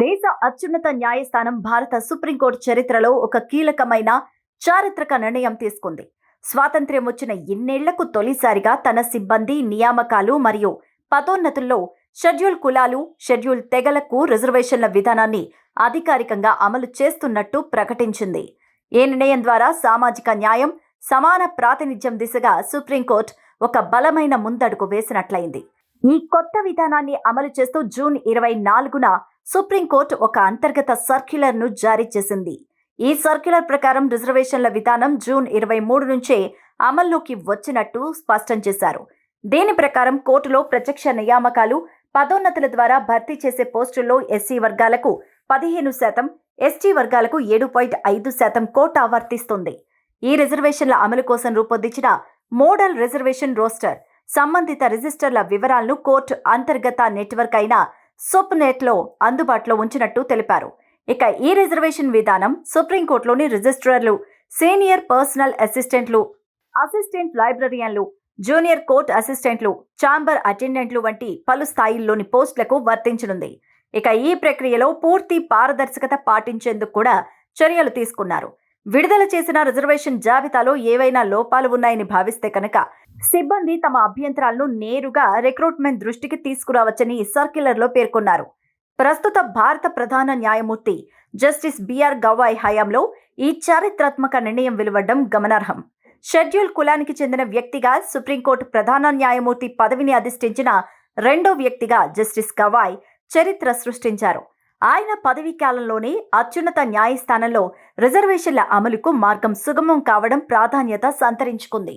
దేశ అత్యున్నత న్యాయస్థానం భారత సుప్రీంకోర్టు చరిత్రలో ఒక కీలకమైన చారిత్రక నిర్ణయం తీసుకుంది. స్వాతంత్ర్యం వచ్చిన ఇన్నేళ్లకు తొలిసారిగా తన సిబ్బంది నియామకాలు మరియు పదోన్నతుల్లో షెడ్యూల్ కులాలు, షెడ్యూల్ తెగలకు రిజర్వేషన్ల విధానాన్ని అధికారికంగా అమలు చేస్తున్నట్టు ప్రకటించింది. ఈ నిర్ణయం ద్వారా సామాజిక న్యాయం, సమాన ప్రాతినిధ్యం దిశగా సుప్రీంకోర్టు ఒక బలమైన ముందడుగు వేసినట్లయింది. ఈ కొత్త విధానాన్ని అమలు చేస్తూ జూన్ 24న సుప్రీంకోర్టు ఒక అంతర్గత సర్క్యులర్ను జారీ చేసింది. ఈ సర్క్యులర్ ప్రకారం రిజర్వేషన్ల విధానం జూన్ 23 నుంచే అమల్లోకి వచ్చినట్టు స్పష్టం చేశారు. దీని ప్రకారం కోర్టులో ప్రత్యక్ష నియామకాలు, పదోన్నతుల ద్వారా భర్తీ చేసే పోస్టుల్లో ఎస్సీ వర్గాలకు 15%, ఎస్టీ వర్గాలకు 7.5% కోటా వర్తిస్తుంది. ఈ రిజర్వేషన్ల అమలు కోసం రూపొందించిన మోడల్ రిజర్వేషన్ రోస్టర్, సంబంధిత రిజిస్టర్ల వివరాలను కోర్టు అంతర్గత నెట్వర్క్ అయిన సూప్నెట్లో అందుబాటులో ఉంచినట్టు తెలిపారు. ఇక ఈ రిజర్వేషన్ విధానం సుప్రీంకోర్టులోని రిజిస్ట్రార్లు, సీనియర్ పర్సనల్ అసిస్టెంట్లు, అసిస్టెంట్ లైబ్రరియన్లు, జూనియర్ కోర్టు అసిస్టెంట్లు, ఛాంబర్ అటెండెంట్లు వంటి పలు స్థాయిల్లోని పోస్టులకు వర్తించనుంది. ఇక ఈ ప్రక్రియలో పూర్తి పారదర్శకత పాటించేందుకు కూడా చర్యలు తీసుకున్నారు. విడుదల చేసిన రిజర్వేషన్ జాబితాలో ఏవైనా లోపాలు ఉన్నాయని భావిస్తే కనుక సిబ్బంది తమ అభ్యంతరాలను నేరుగా రిక్రూట్మెంట్ దృష్టికి తీసుకురావచ్చని సర్క్యులర్లో పేర్కొన్నారు. ప్రస్తుత భారత ప్రధాన న్యాయమూర్తి జస్టిస్ బిఆర్ గవాయ్ హయాంలో ఈ చారిత్రాత్మక నిర్ణయం వెలువడడం గమనార్హం. షెడ్యూల్ కులానికి చెందిన వ్యక్తిగా సుప్రీంకోర్టు ప్రధాన న్యాయమూర్తి పదవిని అధిష్ఠించిన రెండో వ్యక్తిగా జస్టిస్ గవాయ్ చరిత్ర సృష్టించారు. ఆయన పదవీ కాలంలోనే అత్యున్నత న్యాయస్థానంలో రిజర్వేషన్ల అమలుకు మార్గం సుగమం కావడం ప్రాధాన్యత సంతరించుకుంది.